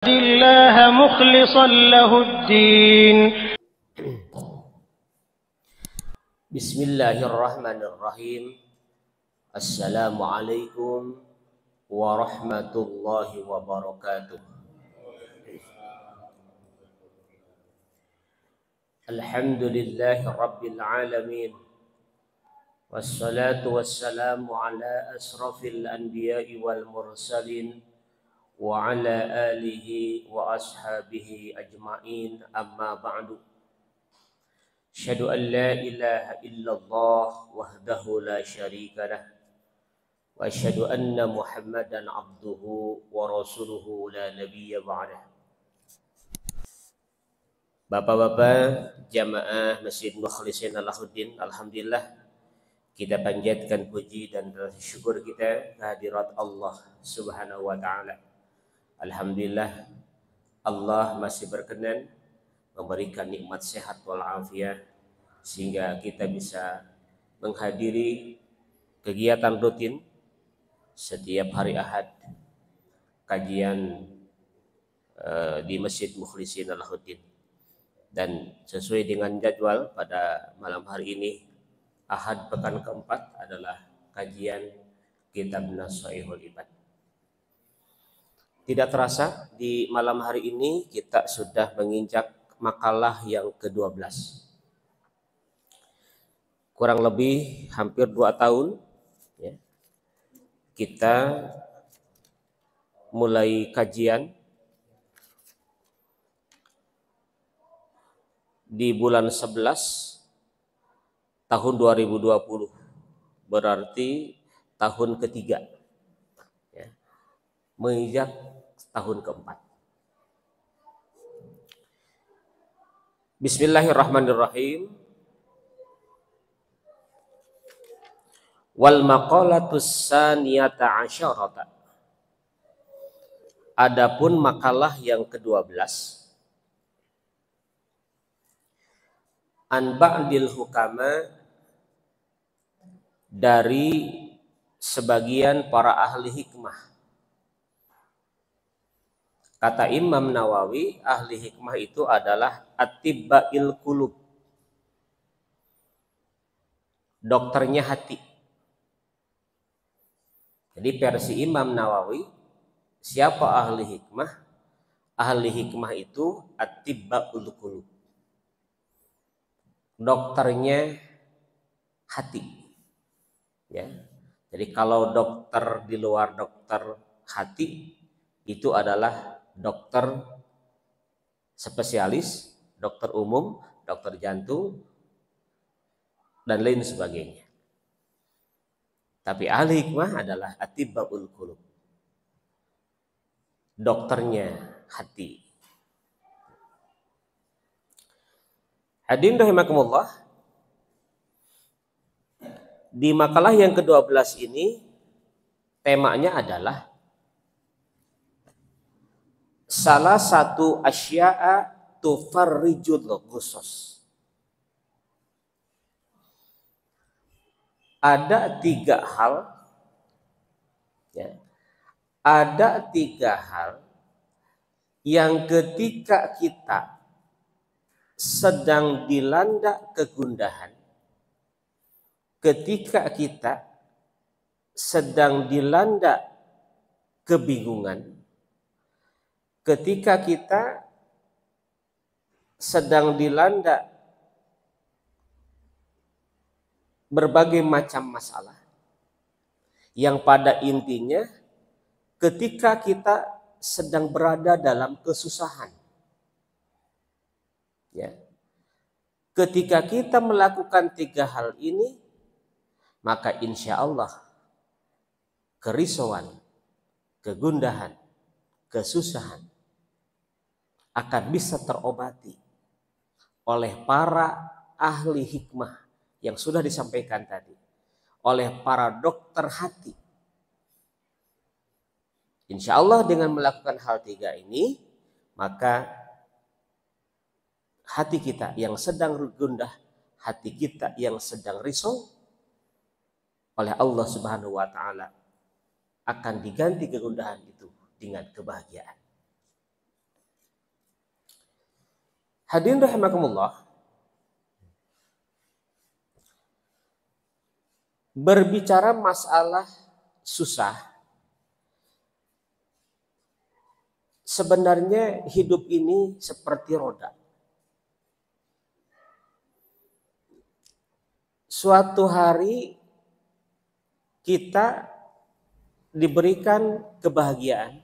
الله مخلصا له الدين. Bismillahirrahmanirrahim. Assalamualaikum warahmatullahi wabarakatuh. Alhamdulillahi rabbil alamin. Wassalatu wassalamu ala asrafil anbiya'i wal mursalin wa ala alihi wa ashabihi ajma'in, amma ba'du. Asyhadu an la ilaha illallah wahdahu la syarika lah wa asyhadu anna Muhammadan abduhu wa rasuluhu la nabiyya ba'dah. Bapak-bapak jamaah Masjid Mukhlisin Lahuddin, alhamdulillah kita panjatkan puji dan syukur kita kehadirat Allah Subhanahu wa taala. Alhamdulillah Allah masih berkenan memberikan nikmat sehat walafiat sehingga kita bisa menghadiri kegiatan rutin setiap hari Ahad kajian di Masjid Mukhlisin Lahuddin. Dan sesuai dengan jadwal pada malam hari ini Ahad pekan keempat adalah kajian Kitab Nasaihul Ibad. Tidak terasa di malam hari ini kita sudah menginjak makalah yang ke-12. Kurang lebih hampir 2 tahun ya, kita mulai kajian di bulan 11 tahun 2020, berarti tahun ketiga ya, menginjak tahun keempat. Bismillahirrahmanirrahim. Wal maqalatus saniyata asyarata. Adapun makalah yang ke-12, an ba'dil hukama, dari sebagian para ahli hikmah. Kata Imam Nawawi, ahli hikmah itu adalah atibbail qulub, dokternya hati. Jadi versi Imam Nawawi, siapa ahli hikmah? Ahli hikmah itu atibbaul qulub, dokternya hati. Ya. Jadi kalau dokter di luar dokter hati itu adalah dokter spesialis, dokter umum, dokter jantung, dan lain sebagainya. Tapi ahli hikmah adalah atibbaul qulub, dokternya hati. Hadirin rahimakumullah, di makalah yang ke-12 ini temanya adalah salah satu asya'a tufarrijul ghusus. Ada 3 hal ya, ada 3 hal yang ketika kita sedang dilanda kegundahan, ketika kita sedang dilanda kebingungan, ketika kita sedang dilanda berbagai macam masalah, yang pada intinya ketika kita sedang berada dalam kesusahan. Ya. Ketika kita melakukan 3 hal ini, maka insya Allah kerisauan, kegundahan, kesusahan akan bisa terobati oleh para ahli hikmah yang sudah disampaikan tadi, oleh para dokter hati. Insya Allah dengan melakukan hal 3 ini, maka hati kita yang sedang gundah, hati kita yang sedang risau, oleh Allah Subhanahu wa taala akan diganti kegundahan itu dengan kebahagiaan. Hadirin rahimakumullah, berbicara masalah susah, sebenarnya hidup ini seperti roda. Suatu hari kita diberikan kebahagiaan,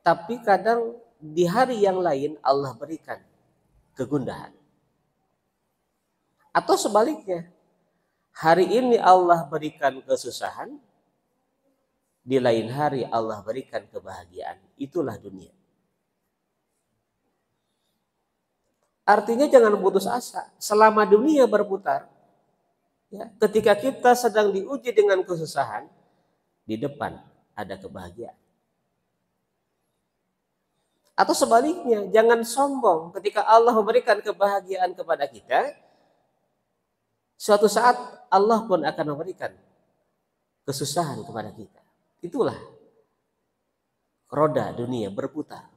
tapi kadang di hari yang lain Allah berikan kegundahan. Atau sebaliknya, hari ini Allah berikan kesusahan, di lain hari Allah berikan kebahagiaan. Itulah dunia. Artinya jangan putus asa. Selama dunia berputar, ya, ketika kita sedang diuji dengan kesusahan, di depan ada kebahagiaan. Atau sebaliknya, jangan sombong ketika Allah memberikan kebahagiaan kepada kita, suatu saat Allah pun akan memberikan kesusahan kepada kita. Itulah roda dunia berputar.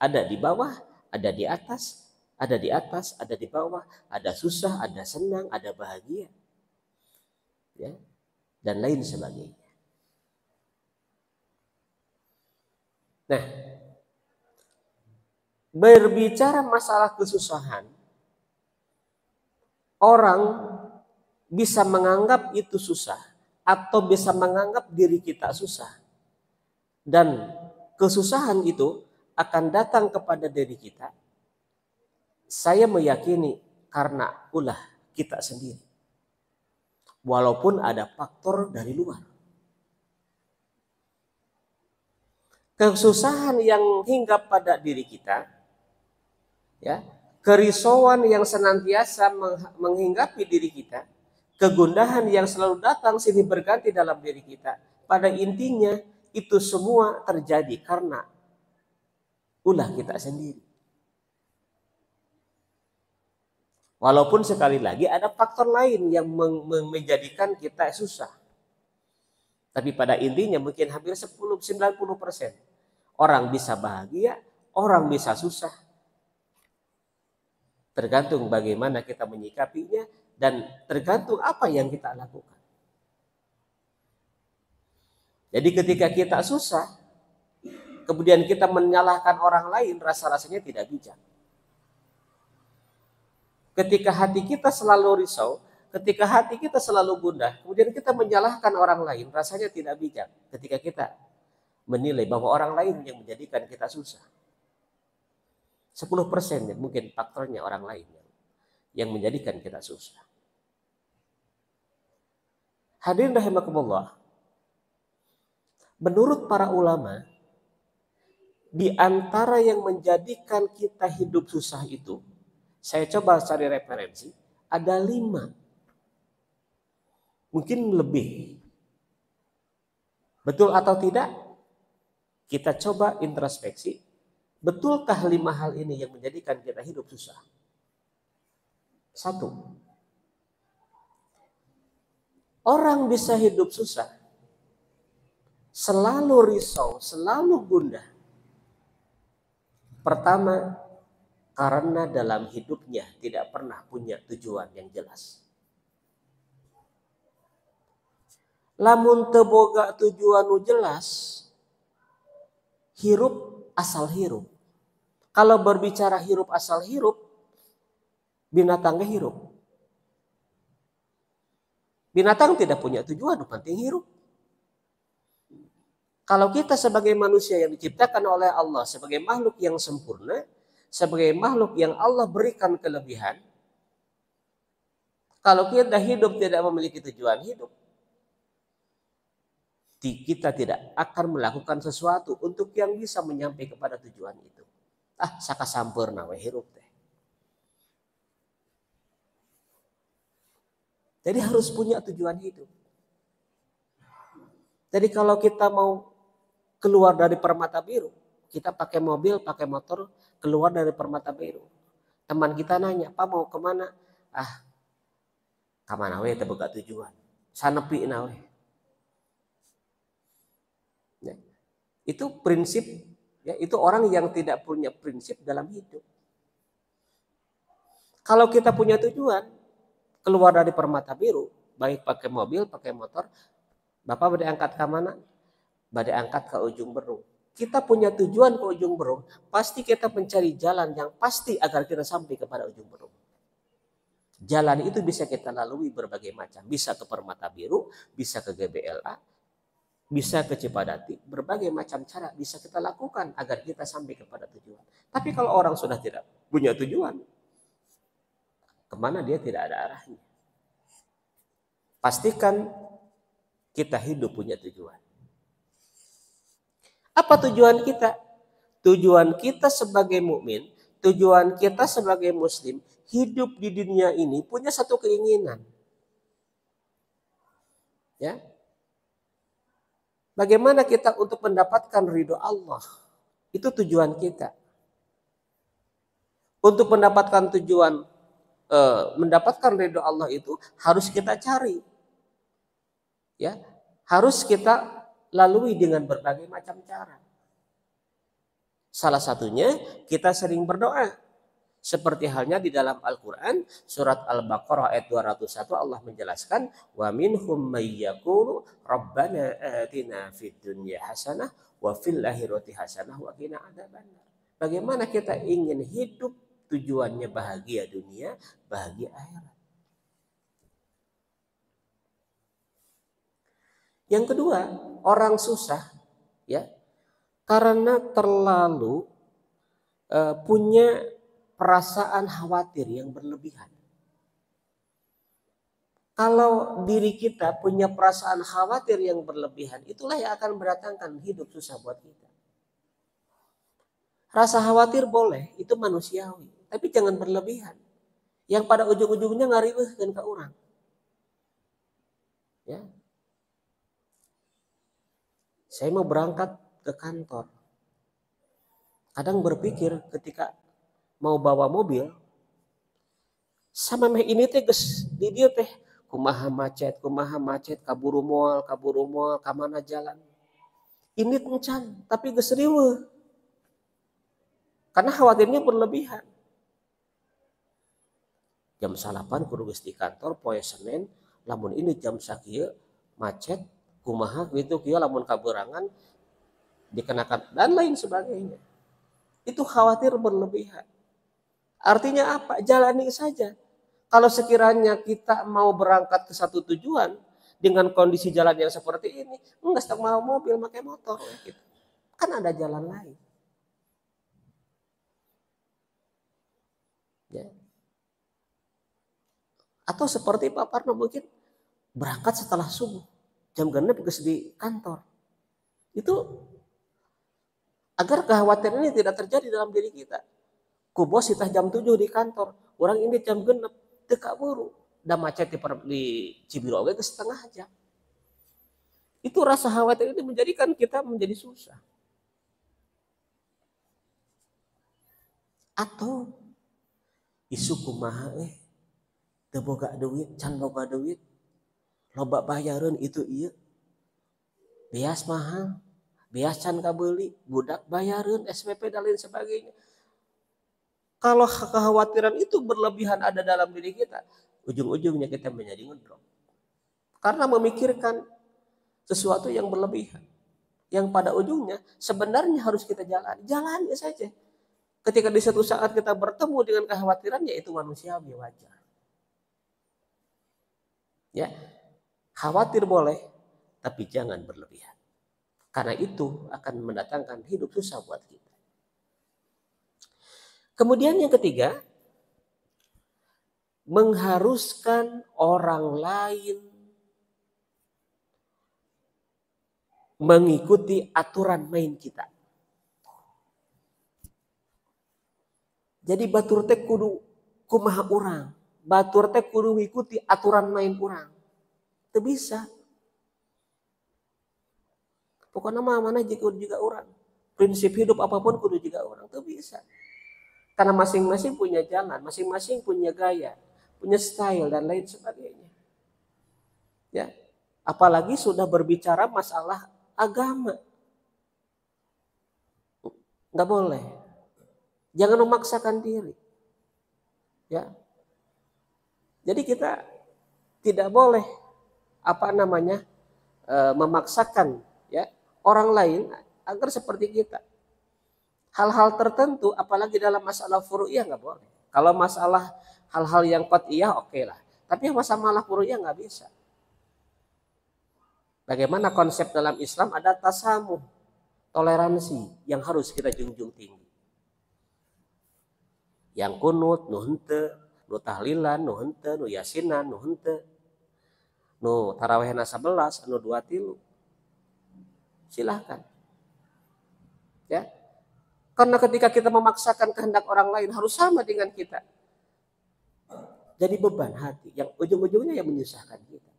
Ada di bawah, ada di atas, ada di atas, ada di bawah, ada susah, ada senang, ada bahagia, ya, dan lain sebagainya. Nah, berbicara masalah kesusahan, orang bisa menganggap itu susah atau bisa menganggap diri kita susah. Dan kesusahan itu akan datang kepada diri kita. Saya meyakini karena ulah kita sendiri. Walaupun ada faktor dari luar. Kesusahan yang hinggap pada diri kita, ya, kerisauan yang senantiasa menghinggapi diri kita, kegundahan yang selalu datang silih berganti dalam diri kita, pada intinya itu semua terjadi karena ulah kita sendiri. Walaupun sekali lagi ada faktor lain yang menjadikan kita susah. Tapi pada intinya mungkin hampir 90% orang bisa bahagia, orang bisa susah. Tergantung bagaimana kita menyikapinya dan tergantung apa yang kita lakukan. Jadi ketika kita susah, kemudian kita menyalahkan orang lain, rasa-rasanya tidak bijak. Ketika hati kita selalu risau, ketika hati kita selalu gundah, kemudian kita menyalahkan orang lain, rasanya tidak bijak. Ketika kita menilai bahwa orang lain yang menjadikan kita susah. 10% mungkin faktornya orang lain yang menjadikan kita susah. Hadirin rahimakumullah, menurut para ulama, di antara yang menjadikan kita hidup susah itu, saya coba cari referensi, ada 5. Mungkin lebih. Betul atau tidak? Kita coba introspeksi. Betulkah 5 hal ini yang menjadikan kita hidup susah? 1. Orang bisa hidup susah, selalu risau, selalu gundah. Pertama, karena dalam hidupnya tidak pernah punya tujuan yang jelas. Lamun teu boga tujuan nu jelas, hirup asal hirup. Kalau berbicara hirup asal hirup, binatang hirup. Binatang tidak punya tujuan, penting hirup. Kalau kita sebagai manusia yang diciptakan oleh Allah sebagai makhluk yang sempurna, sebagai makhluk yang Allah berikan kelebihan, kalau kita hidup tidak memiliki tujuan hidup, kita tidak akan melakukan sesuatu untuk yang bisa menyampai kepada tujuan itu. Saka sampurna we hirup teh. Jadi harus punya tujuan hidup. Jadi kalau kita mau keluar dari Permata Biru, kita pakai mobil, pakai motor, keluar dari Permata Biru. Teman kita nanya, "Pak mau kemana?" Kamana we teu boga tujuan. Sanepi na we. Ya. Itu prinsip, ya, itu orang yang tidak punya prinsip dalam hidup. Kalau kita punya tujuan keluar dari permata biru, baik pakai mobil, pakai motor, Bapak badai angkat ke mana? Badai angkat ke ujung Berung. Kita punya tujuan ke ujung Berung, pasti kita mencari jalan yang pasti agar kita sampai kepada ujung Berung. Jalan itu bisa kita lalui berbagai macam, bisa ke Permata Biru, bisa ke GBLA, bisa ke Cipadati, berbagai macam cara bisa kita lakukan agar kita sampai kepada tujuan. Tapi kalau orang sudah tidak punya tujuan, kemana dia tidak ada arahnya. Pastikan kita hidup punya tujuan. Apa tujuan kita? Tujuan kita sebagai mukmin, tujuan kita sebagai muslim, hidup di dunia ini punya satu keinginan. Ya. Bagaimana kita untuk mendapatkan ridho Allah? Itu tujuan kita. Untuk mendapatkan tujuan, mendapatkan ridho Allah itu harus kita cari. Ya, harus kita lalui dengan berbagai macam cara. Salah satunya kita sering berdoa. Seperti halnya di dalam Al-Quran, surat Al-Baqarah ayat 201 Allah menjelaskan, wa minhum may yaqulu rabbana atina fid dunya hasanah wa fil akhirati hasanah wa qina adzabannar. Bagaimana kita ingin hidup tujuannya bahagia dunia, bahagia akhirat. Yang kedua, orang susah ya karena terlalu punya perasaan khawatir yang berlebihan. Kalau diri kita punya perasaan khawatir yang berlebihan, itulah yang akan mendatangkan hidup susah buat kita. Rasa khawatir boleh, itu manusiawi, tapi jangan berlebihan. Yang pada ujung-ujungnya ngariweuhkeun ka urang. Ya. Saya mau berangkat ke kantor. Kadang berpikir ketika mau bawa mobil, sama meh ini teh geus di dieu teh kumaha macet, kaburu moal, ka mana jalan. Ini encan, tapi geus riweuh. Karena khawatirnya berlebihan. Jam 8 kudu geus di kantor poe Senin, lamun ini jam sakieu macet, kumaha gitu kieu lamun kaberangan dikenakan dan lain sebagainya. Itu khawatir berlebihan. Artinya apa? Jalani saja. Kalau sekiranya kita mau berangkat ke satu tujuan dengan kondisi jalan yang seperti ini, enggak sedang mau mobil, pakai motor. Gitu. Kan ada jalan lain. Ya. Atau seperti Pak Parno mungkin berangkat setelah subuh. Jam 6 geus di kantor. Itu agar kekhawatiran ini tidak terjadi dalam diri kita. Ku bos itah jam 7 di kantor, orang ini jam 6 teu kaburu. Da macet di Cibiro ge setengah jam. Itu rasa khawatir itu menjadikan kita menjadi susah. Atau isu kumaha teu boga duit, can boga duit. Loba bayareun itu ieu. Beas mahal, beas can kabeuli, budak bayareun SPP dan lain sebagainya. Kalau kekhawatiran itu berlebihan ada dalam diri kita, ujung-ujungnya kita menjadi ngedrop. Karena memikirkan sesuatu yang berlebihan. Yang pada ujungnya sebenarnya harus kita jalani saja. Ketika di satu saat kita bertemu dengan kekhawatiran, yaitu manusiawi wajar. Ya, khawatir boleh, tapi jangan berlebihan. Karena itu akan mendatangkan hidup susah buat kita. Kemudian yang ketiga, mengharuskan orang lain mengikuti aturan main kita. Jadi batur teh kudu kumaha urang, batur teh kudu ngikuti aturan main urang. Teu bisa. Pokoknya mana juga urang. Prinsip hidup apapun kudu juga urang, teu bisa. Karena masing-masing punya jalan, masing-masing punya gaya, punya style dan lain sebagainya. Ya, apalagi sudah berbicara masalah agama. Nggak boleh. Jangan memaksakan diri. Ya, Jadi kita tidak boleh memaksakan ya orang lain agar seperti kita. Hal-hal tertentu, apalagi dalam masalah furu'iyah nggak boleh. Kalau masalah hal-hal yang qat'iyah oke lah. Tapi masalah furu'iyah nggak bisa. Bagaimana konsep dalam Islam ada tasamuh, toleransi yang harus kita junjung tinggi. Yang kunut, nu henteu, nu tahlilan, nu henteu, nu yasinan, nu henteu. Nu tarawehna 11, nu 2 silahkan. Ya. Karena ketika kita memaksakan kehendak orang lain harus sama dengan kita. Jadi beban hati yang ujung-ujungnya yang menyusahkan kita.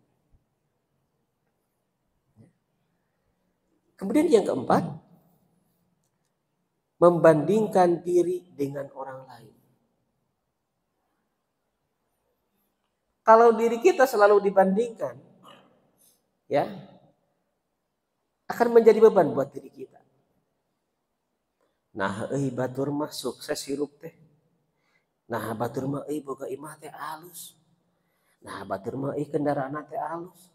Kemudian yang keempat, membandingkan diri dengan orang lain. Kalau diri kita selalu dibandingkan, ya, akan menjadi beban buat diri kita. Nah, batur mah sukses hirup teh. Nah, batur mah boga imah teh alus. Nah, batur mah kendaraan teh alus.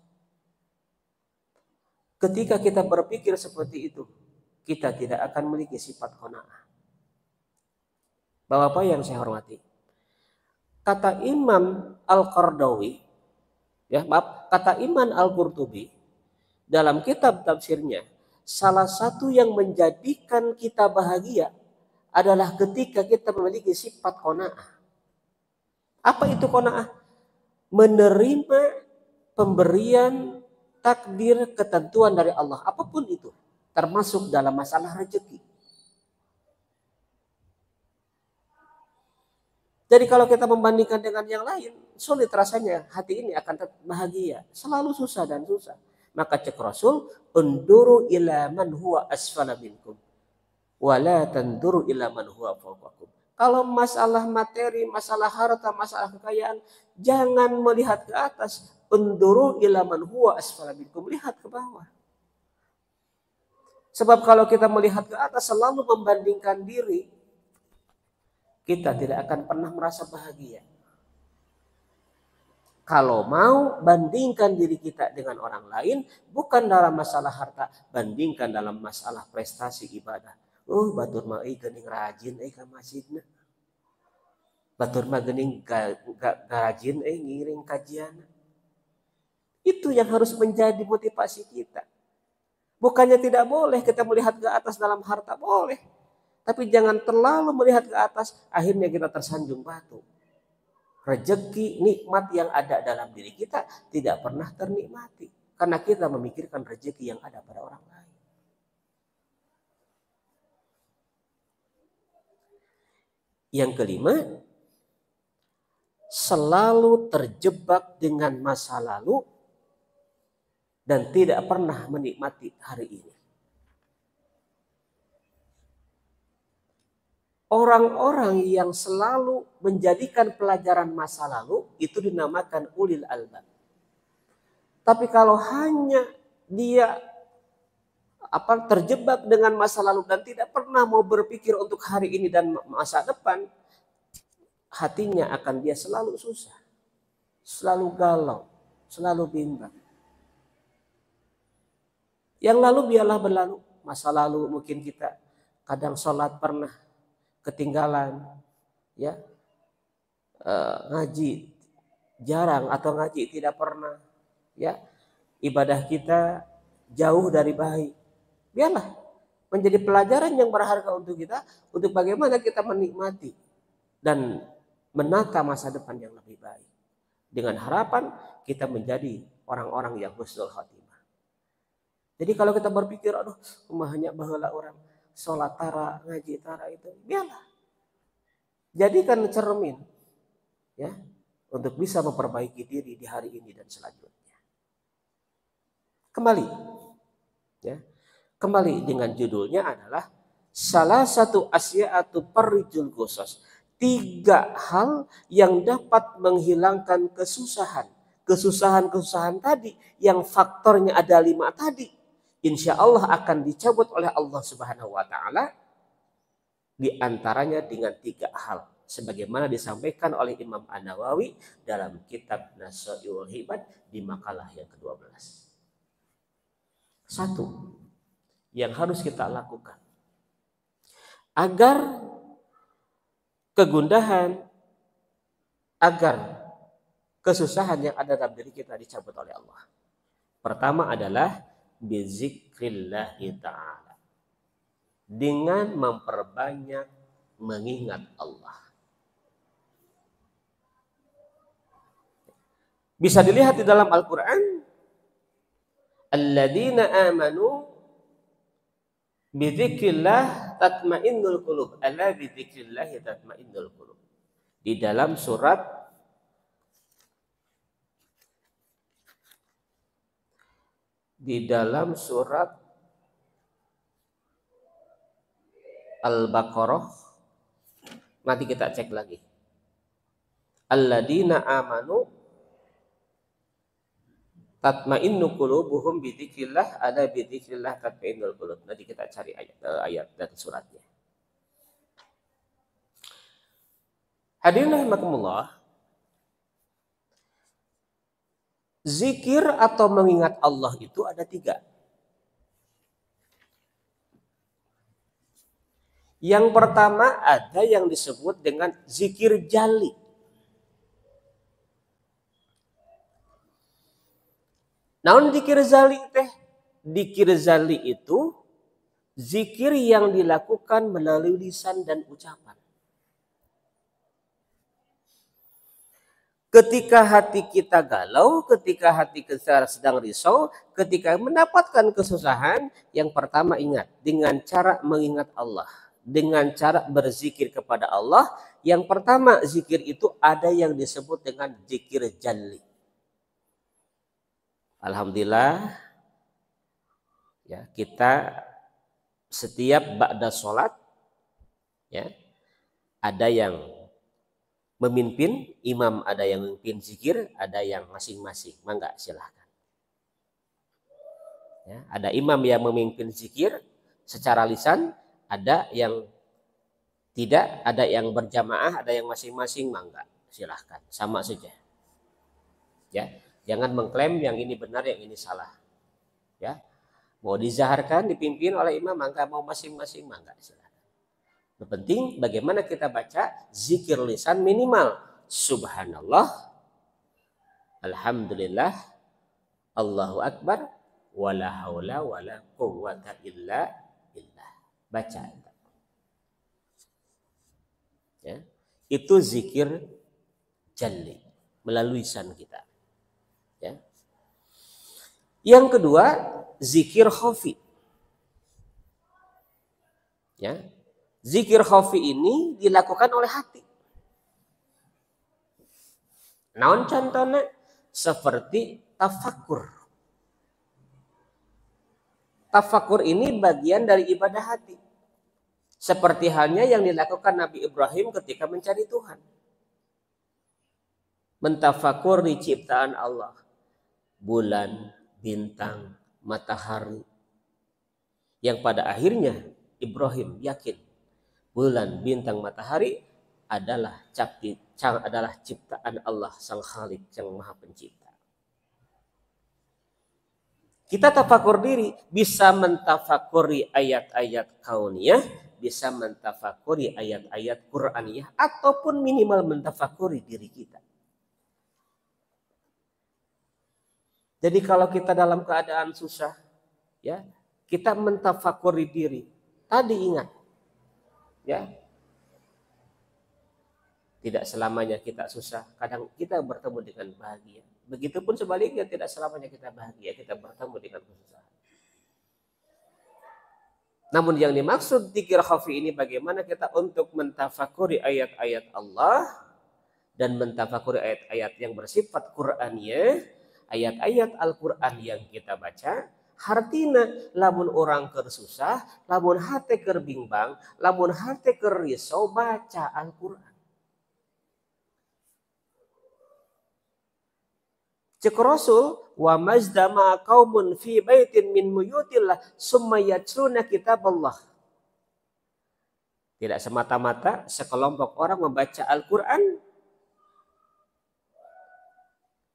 Ketika kita berpikir seperti itu, kita tidak akan memiliki sifat qanaah. Bapak yang saya hormati, kata Imam Al-Qardawi, kata Imam Al-Qurtubi dalam kitab tafsirnya, salah satu yang menjadikan kita bahagia adalah ketika kita memiliki sifat qanaah. Apa itu qanaah? Menerima pemberian takdir ketentuan dari Allah, apapun itu, termasuk dalam masalah rezeki. Jadi kalau kita membandingkan dengan yang lain, sulit rasanya hati ini akan bahagia. Selalu susah dan susah. Maka cek Rasul, unduru ila man huwa asfala minkum, wala tanduru ila man huwa fawqakum. Kalau masalah materi, masalah harta, masalah kekayaan, jangan melihat ke atas. Unduru ila man huwa asfala minkum, lihat ke bawah. Sebab kalau kita melihat ke atas selalu membandingkan diri, kita tidak akan pernah merasa bahagia. Kalau mau bandingkan diri kita dengan orang lain, bukan dalam masalah harta, bandingkan dalam masalah prestasi ibadah. Batur mah geuning rajin ka masjidna. Batur mah geuning rajin ngiring kajian. Itu yang harus menjadi motivasi kita. Bukannya tidak boleh kita melihat ke atas dalam harta, boleh. Tapi jangan terlalu melihat ke atas, akhirnya kita tersanjung batu. Rezeki, nikmat yang ada dalam diri kita tidak pernah ternikmati. Karena kita memikirkan rezeki yang ada pada orang lain. Yang kelima, selalu terjebak dengan masa lalu dan tidak pernah menikmati hari ini. Orang-orang yang selalu menjadikan pelajaran masa lalu itu dinamakan ulil albab. Tapi kalau hanya dia terjebak dengan masa lalu dan tidak pernah mau berpikir untuk hari ini dan masa depan, hatinya akan dia selalu susah, selalu galau, selalu bimbang. Yang lalu biarlah berlalu. Masa lalu mungkin kita kadang sholat pernah ketinggalan, ya, ngaji jarang atau ngaji tidak pernah, ya, ibadah kita jauh dari baik. Biarlah menjadi pelajaran yang berharga untuk kita, untuk bagaimana kita menikmati dan menata masa depan yang lebih baik. Dengan harapan kita menjadi orang-orang yang husnul khotimah. Jadi kalau kita berpikir, aduh, kumahnya baheula orang sholat tara, ngaji tara itu, biarlah. Jadikan cermin, ya, untuk bisa memperbaiki diri di hari ini dan selanjutnya. Kembali, ya, kembali dengan judulnya adalah salah satu asya'atu parrijul qusas. 3 hal yang dapat menghilangkan kesusahan. Kesusahan-kesusahan tadi yang faktornya ada 5 tadi, insya Allah akan dicabut oleh Allah Subhanahu wa Ta'ala, di antaranya dengan 3 hal. sebagaimana disampaikan oleh Imam An-Nawawi dalam kitab Nasa'iul Hibad di makalah yang ke-12. Satu yang harus kita lakukan agar kegundahan, agar kesusahan yang ada dalam diri kita dicabut oleh Allah. Pertama adalah bizikrillahi ta'ala, dengan memperbanyak mengingat Allah. Bisa dilihat di dalam Al-Quran, alladzina amanu bidzikrillah tatmainnul qulub, ala bidzikrillah tatmainnul qulub. Di dalam surat Al-Baqarah, nanti kita cek lagi. Alladzina amanu tatmainnu qulubuhum bidzikrillah, ada bidzikrillah tatmainnul qulub. Nanti kita cari ayat dan suratnya. Hadirin rahimakumullah, zikir atau mengingat Allah itu ada 3. Yang pertama ada yang disebut dengan zikir jali. Namun zikir jali teh, zikir jali itu zikir yang dilakukan melalui lisan dan ucapan. Ketika hati kita galau, ketika hati kita sedang risau, ketika mendapatkan kesusahan, yang pertama ingat dengan cara mengingat Allah. Dengan cara berzikir kepada Allah, yang pertama zikir itu ada yang disebut dengan zikir jali. Alhamdulillah, ya, kita setiap ba'da sholat, ya, ada yang memimpin, imam ada yang memimpin zikir, ada yang masing-masing. Mangga silahkan. Ya, ada imam yang memimpin zikir secara lisan, ada yang tidak, ada yang berjamaah, ada yang masing-masing. Mangga silahkan, sama saja. Ya, jangan mengklaim yang ini benar, yang ini salah. Ya, mau dizaharkan dipimpin oleh imam, mangga, mau masing-masing, mangga silahkan. Yang penting bagaimana kita baca zikir lisan minimal subhanallah, alhamdulillah, Allahu akbar, wala haula wala quwwata illa billah. Baca. Ya, itu zikir jali melalui lisan kita. Ya. Yang kedua, zikir khafi. Ya. Zikir khafi ini dilakukan oleh hati. Naon contohnya? Seperti tafakur. Tafakur ini bagian dari ibadah hati. Seperti halnya yang dilakukan Nabi Ibrahim ketika mencari Tuhan. Mentafakur di ciptaan Allah. Bulan, bintang, matahari. Yang pada akhirnya Ibrahim yakin bulan, bintang, matahari adalah ciptaan Allah Sang Khalik, Yang Maha Pencipta. Kita tafakur diri, bisa mentafakuri ayat-ayat kauniyah, bisa mentafakuri ayat-ayat Qur'aniyah, ataupun minimal mentafakuri diri kita. Jadi kalau kita dalam keadaan susah, ya, kita mentafakuri diri. Tadi ingat, ya, tidak selamanya kita susah, kadang kita bertemu dengan bahagia. Begitupun sebaliknya, tidak selamanya kita bahagia, kita bertemu dengan kesusahan. Namun yang dimaksud zikir khafi ini bagaimana kita untuk mentafakuri ayat-ayat Allah dan mentafakuri ayat-ayat yang bersifat Qur'aniyah, ayat-ayat Al-Qur'an yang kita baca. Hartina lamun orang kersusah, lamun hate kerbimbang, lamun hate kerisau, baca Al-Qur'an. Cek Rasul, wa mazdama qaumun fi baitin min buyutillah summa yatluna kitaballah. Tidak semata-mata sekelompok orang membaca Al-Quran,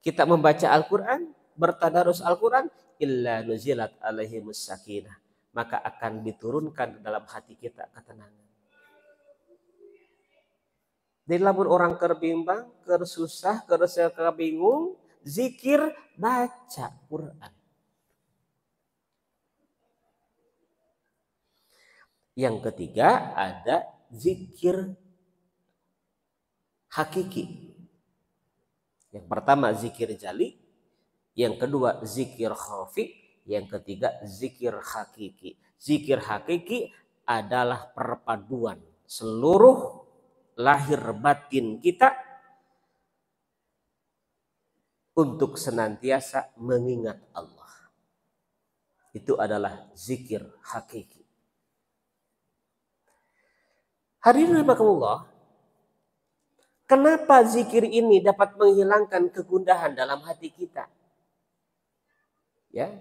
kita membaca Al-Quran, bertadarus Al-Quran, illa nuzilat alaihimus sakinah, maka akan diturunkan dalam hati kita ketenangan. Jadi lamun orang kerbimbang, kersusah, kebingung, zikir, baca Quran. Yang ketiga ada zikir hakiki. Yang pertama zikir jali, yang kedua zikir khafi, yang ketiga zikir hakiki. Zikir hakiki adalah perpaduan seluruh lahir batin kita untuk senantiasa mengingat Allah. Itu adalah zikir hakiki. Hadirin rahimakumullah, kenapa zikir ini dapat menghilangkan kegundahan dalam hati kita? Ya.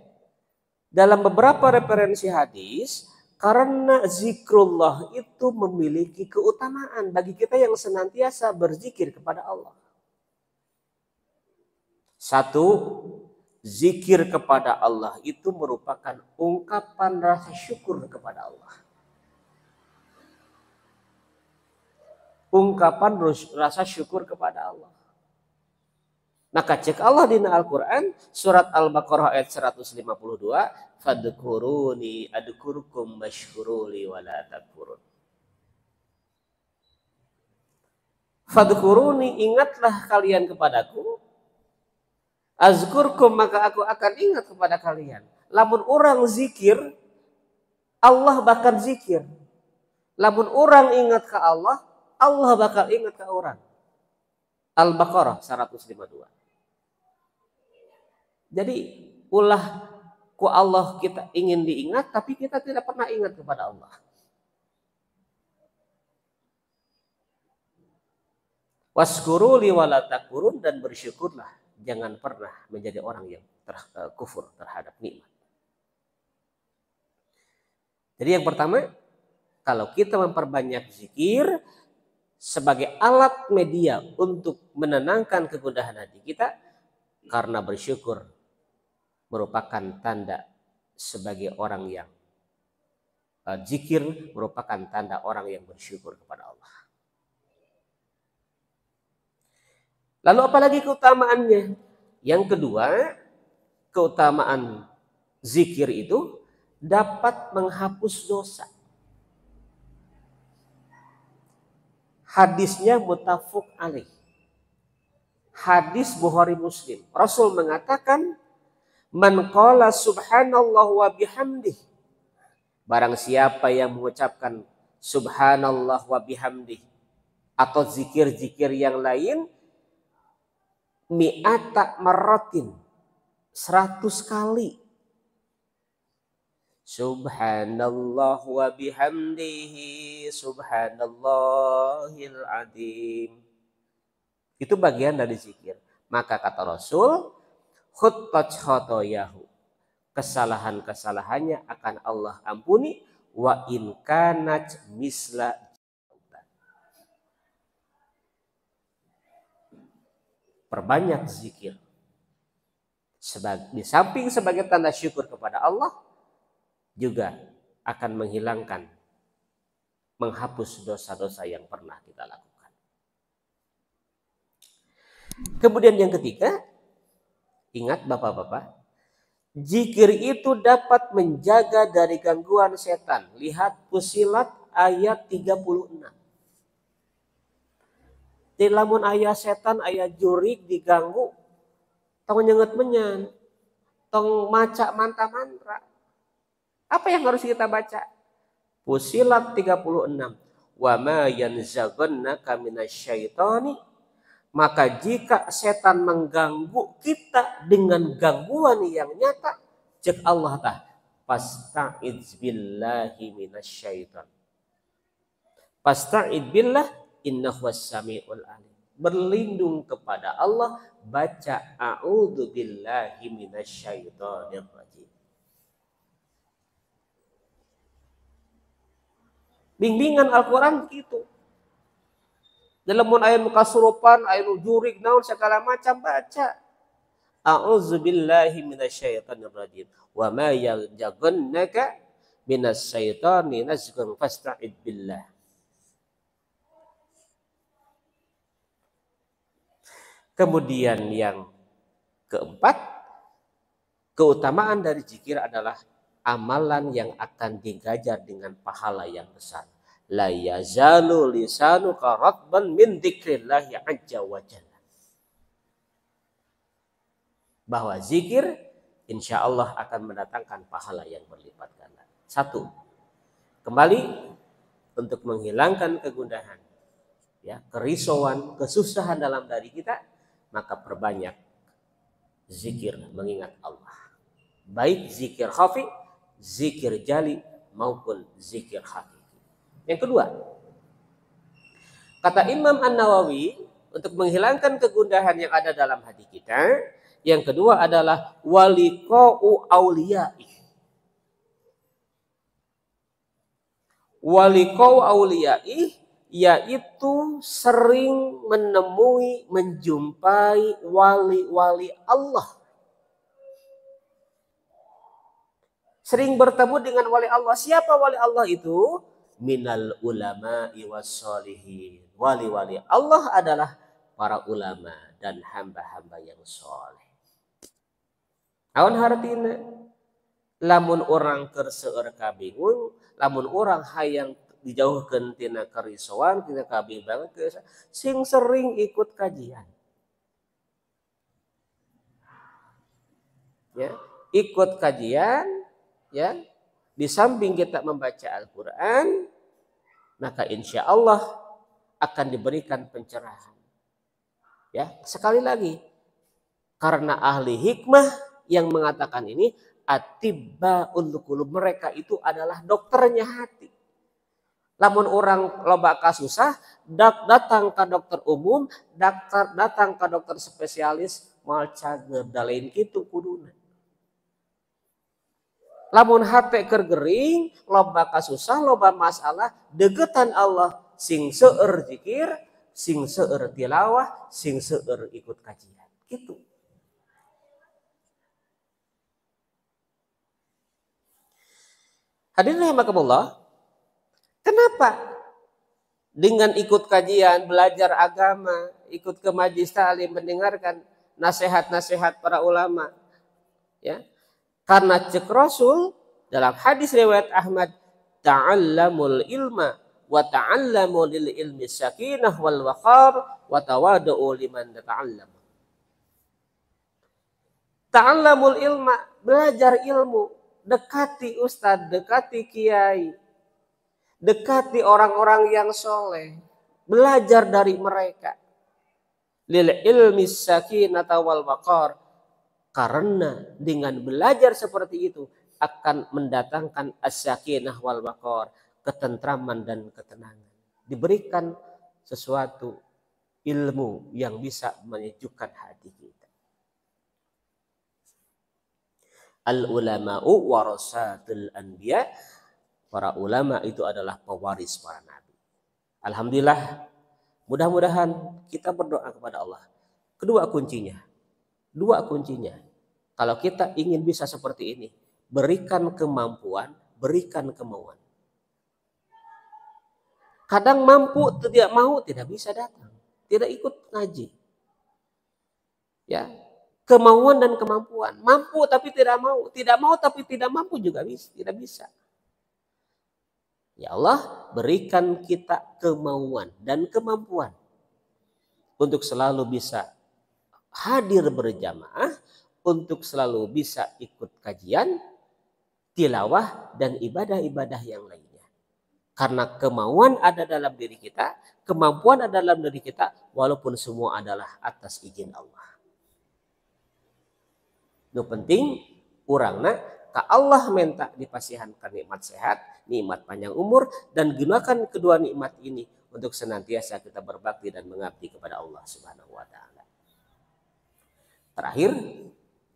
Dalam beberapa referensi hadis, karena zikrullah itu memiliki keutamaan bagi kita yang senantiasa berzikir kepada Allah. Satu, zikir kepada Allah itu merupakan ungkapan rasa syukur kepada Allah. Ungkapan rasa syukur kepada Allah. Maka cek Allah di Al-Quran surat Al-Baqarah ayat 152, fadkuruni adkurkum washkuruli wala takfurun. Fadkuruni, ingatlah kalian kepadaku, azkurkum, maka aku akan ingat kepada kalian. Lamun orang zikir, Allah bakal zikir. Lamun orang ingat ke Allah, Allah bakal ingat ke orang. Al-Baqarah 152. Jadi ulah ku Allah kita ingin diingat, tapi kita tidak pernah ingat kepada Allah. Waskuruli wala takfurun, dan bersyukurlah, jangan pernah menjadi orang yang kufur terhadap nikmat. Jadi yang pertama, kalau kita memperbanyak zikir sebagai alat media untuk menenangkan kegundahan hati kita, karena bersyukur merupakan tanda sebagai orang yang zikir merupakan tanda orang yang bersyukur kepada Allah. Lalu apalagi keutamaannya? Yang kedua, keutamaan zikir itu dapat menghapus dosa. Hadisnya muttafaq alaih. Hadis Bukhari Muslim. Rasul mengatakan, man qala subhanallah wa bihamdih. Barang siapa yang mengucapkan subhanallah wa bihamdih atau zikir-zikir yang lain, mi'ata marratin, 100 kali. Subhanallah wa bihamdihi subhanallahil azim. Itu bagian dari zikir. Maka kata Rasul, khuttat khotoyahu, kesalahan-kesalahannya akan Allah ampuni, wa in kanat misla. Perbanyak zikir. Di samping sebagai tanda syukur kepada Allah, juga akan menghilangkan, menghapus dosa-dosa yang pernah kita lakukan. Kemudian yang ketiga, ingat bapak-bapak, zikir itu dapat menjaga dari gangguan setan. Lihat Fussilat ayat 36. Di lamun ayat setan, ayat jurik diganggu, tong nyenget menyan, tong maca mantra-mantra. Apa yang harus kita baca? Fussilat 36. Wa ma yanzaghannaka minasyaitani, maka jika setan mengganggu kita dengan gangguan yang nyata, cek Allah tah, fasta'iz billahi minasyaitan. Fasta'id billah innahu was-sami'ul alim. Berlindung kepada Allah, baca a'udzu billahi minasyaitonir rajim. Bimbingan Al-Quran begitu. Dalam ayat kasurupan, ayat jurik, naun segala macam baca. A'udzubillahi minasyaitonir rajim. Wa ma yajagannaka minasyaitani nazghun fasta'id billah. Kemudian yang keempat, keutamaan dari zikir adalah amalan yang akan digajar dengan pahala yang besar. La yazalu lisanuka ratban min dzikrillahi azza wa jalla. Bahwa zikir insya Allah akan mendatangkan pahala yang berlipat ganda. Satu, kembali untuk menghilangkan kegundahan, ya, kerisauan, kesusahan dalam diri kita, maka perbanyak zikir mengingat Allah. Baik zikir khafi, zikir jali maupun zikir hakiki. Yang kedua, kata Imam An-Nawawi, untuk menghilangkan kegundahan yang ada dalam hati kita, yang kedua adalah waliqa'u auliyai. Waliqa'u auliyai yaitu sering menemui, menjumpai wali-wali Allah. Sering bertemu dengan wali Allah. Siapa wali Allah itu? Minal ulama'i wassalihin. Wali-wali Allah adalah para ulama dan hamba-hamba yang soleh. Awan hartina, lamun orang kerseur kabingung, lamun orang hayang dijauhkan tina kerisauan, tina kabingungan, sing sering ikut kajian. Ya, ikut kajian, ya. Di samping kita membaca Al-Quran, maka insya Allah akan diberikan pencerahan. Ya, sekali lagi, karena ahli hikmah yang mengatakan ini, atibba'ul qulub, mereka itu adalah dokternya hati. Lamun orang loba kasusah, datang ke dokter umum, datang ke dokter spesialis, mal cager dalain kitu kuduna. Lamun hate kergering, loba kasusah, loba masalah, degetan Allah, sing seueur zikir, sing seueur tilawah, sing seueur ikut kajian. Gitu. Hadirin rahimakumullah, kenapa dengan ikut kajian, belajar agama, ikut ke majelis ta'lim, mendengarkan nasihat-nasihat para ulama, ya? Karena cek Rasul dalam hadis riwayat Ahmad, ta'allamul ilma wa ta'allamu lil ilmi sakinah wal waqar wa tawadu'u liman ta'allam. Ta'allamul ilma, belajar ilmu, dekati ustadz, dekati kiai, dekati orang-orang yang soleh, belajar dari mereka. Lil ilmi sakinah wal waqar, karena dengan belajar seperti itu akan mendatangkan as-sakinah wal waqar, ketentraman dan ketenangan. Diberikan sesuatu ilmu yang bisa menyejukkan hati kita. Al-ulama'u warasatul anbiya, para ulama itu adalah pewaris para nabi. Alhamdulillah, mudah-mudahan kita berdoa kepada Allah. Dua kuncinya. Kalau kita ingin bisa seperti ini, berikan kemampuan, berikan kemauan. Kadang mampu, tidak mau, tidak bisa datang, tidak ikut ngaji. Ya, kemauan dan kemampuan. Mampu tapi tidak mau tapi tidak mampu juga tidak bisa. Ya Allah, berikan kita kemauan dan kemampuan untuk selalu bisa hadir berjamaah, untuk selalu bisa ikut kajian, tilawah, dan ibadah-ibadah yang lainnya. Karena kemauan ada dalam diri kita, kemampuan ada dalam diri kita, walaupun semua adalah atas izin Allah. Nu penting, urangna ka Allah minta dipasihankan nikmat sehat, nikmat panjang umur, dan gunakan kedua nikmat ini untuk senantiasa kita berbakti dan mengabdi kepada Allah Subhanahu wa Ta'ala. Terakhir,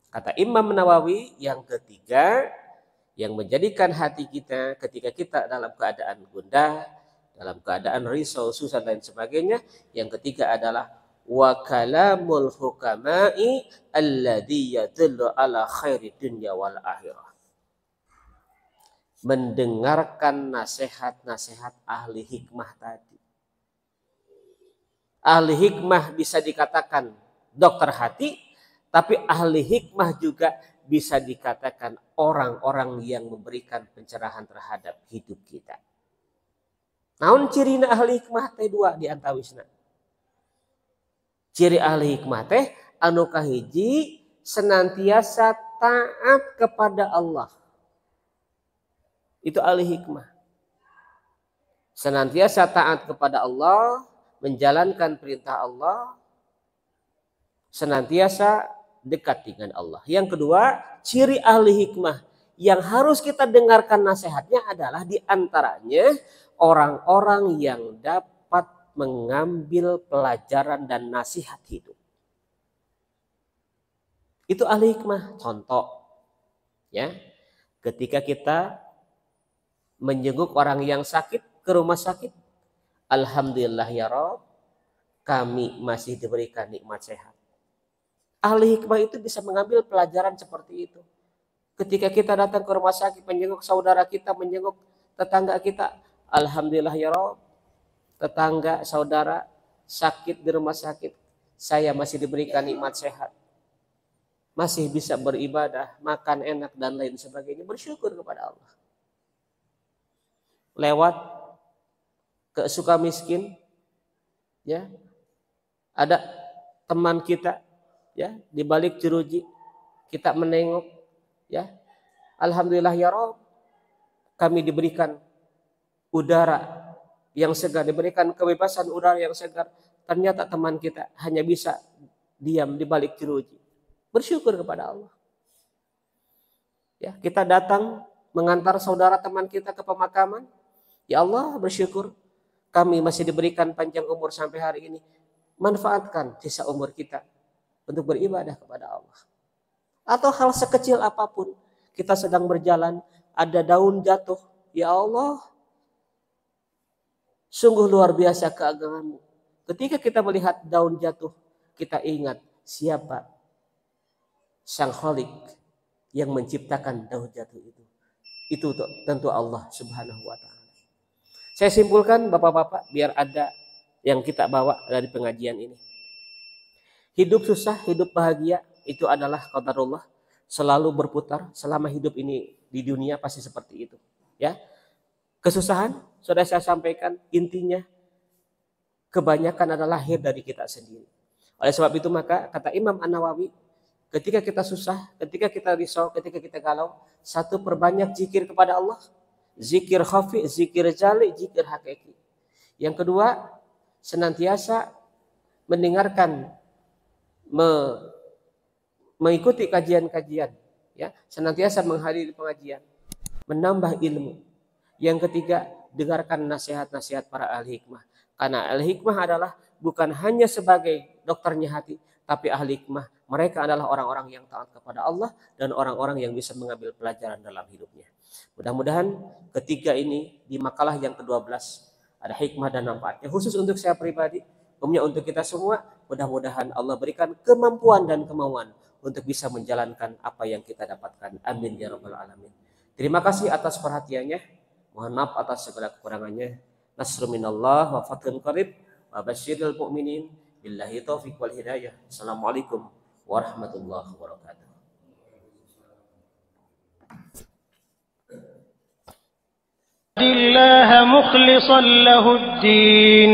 kata Imam Nawawi yang ketiga, yang menjadikan hati kita ketika kita dalam keadaan gundah, dalam keadaan risau, susah dan sebagainya. Yang ketiga adalah wa kalamul hukama'i alladhi yadullu ala khairi dunya wal akhirah. Mendengarkan nasihat-nasihat ahli hikmah tadi. Ahli hikmah bisa dikatakan dokter hati, tapi ahli hikmah juga bisa dikatakan orang-orang yang memberikan pencerahan terhadap hidup kita. Namun ciri ahli hikmah teh dua di antawisna. Ciri ahli hikmah teh anu kahiji senantiasa taat kepada Allah. Itu ahli hikmah. Senantiasa taat kepada Allah, menjalankan perintah Allah, senantiasa dekat dengan Allah. Yang kedua, ciri ahli hikmah yang harus kita dengarkan nasihatnya adalah diantaranya orang-orang yang dapat mengambil pelajaran dan nasihat hidup. Itu ahli hikmah. Contoh, ya, ketika kita menjenguk orang yang sakit ke rumah sakit, alhamdulillah ya Rob, kami masih diberikan nikmat sehat. Ahli hikmah itu bisa mengambil pelajaran seperti itu. Ketika kita datang ke rumah sakit, menjenguk saudara kita, menjenguk tetangga kita, alhamdulillah ya Rob, tetangga saudara sakit di rumah sakit, saya masih diberikan nikmat sehat, masih bisa beribadah, makan enak dan lain sebagainya. Bersyukur kepada Allah. Lewat ke Sukamiskin, ya, ada teman kita, ya, di balik jeruji, kita menengok, ya, alhamdulillah ya Rob, kami diberikan udara yang segar, diberikan kebebasan udara yang segar. Ternyata teman kita hanya bisa diam di balik jeruji. Bersyukur kepada Allah. Ya, kita datang mengantar saudara teman kita ke pemakaman. Ya Allah, bersyukur kami masih diberikan panjang umur sampai hari ini. Manfaatkan sisa umur kita untuk beribadah kepada Allah. Atau hal sekecil apapun, kita sedang berjalan, ada daun jatuh. Ya Allah, sungguh luar biasa keagamaanmu. Ketika kita melihat daun jatuh, kita ingat siapa Sang Khalik yang menciptakan daun jatuh itu. Itu tentu Allah Subhanahu wa Ta'ala. Saya simpulkan Bapak-bapak, biar ada yang kita bawa dari pengajian ini. Hidup susah, hidup bahagia, itu adalah qadarullah. Selalu berputar selama hidup ini di dunia pasti seperti itu. Ya, kesusahan sudah saya sampaikan, intinya kebanyakan adalah lahir dari kita sendiri. Oleh sebab itu maka kata Imam An-Nawawi, ketika kita susah, ketika kita risau, ketika kita galau, satu, perbanyak zikir kepada Allah. Zikir khafi, zikir jali, zikir hakiki. Yang kedua, senantiasa mendengarkan, mengikuti kajian-kajian, ya, senantiasa menghadiri pengajian, menambah ilmu. Yang ketiga, dengarkan nasihat-nasihat para ahli hikmah. Karena ahli hikmah adalah bukan hanya sebagai dokternya hati, tapi ahli hikmah mereka adalah orang-orang yang taat kepada Allah dan orang-orang yang bisa mengambil pelajaran dalam hidupnya. Mudah-mudahan ketiga ini di makalah yang ke-12 ada hikmah dan manfaatnya khusus untuk saya pribadi, umumnya untuk kita semua. Mudah-mudahan Allah berikan kemampuan dan kemauan untuk bisa menjalankan apa yang kita dapatkan. Amin ya rabbal alamin. Terima kasih atas perhatiannya. Mohon maaf atas segala kekurangannya. Nasrun minallah wa fathun qarib wa basyiril mu'minin. Billahi taufiq wal hidayah. Assalamualaikum warahmatullahi wabarakatuh. لله مخلصا له الدين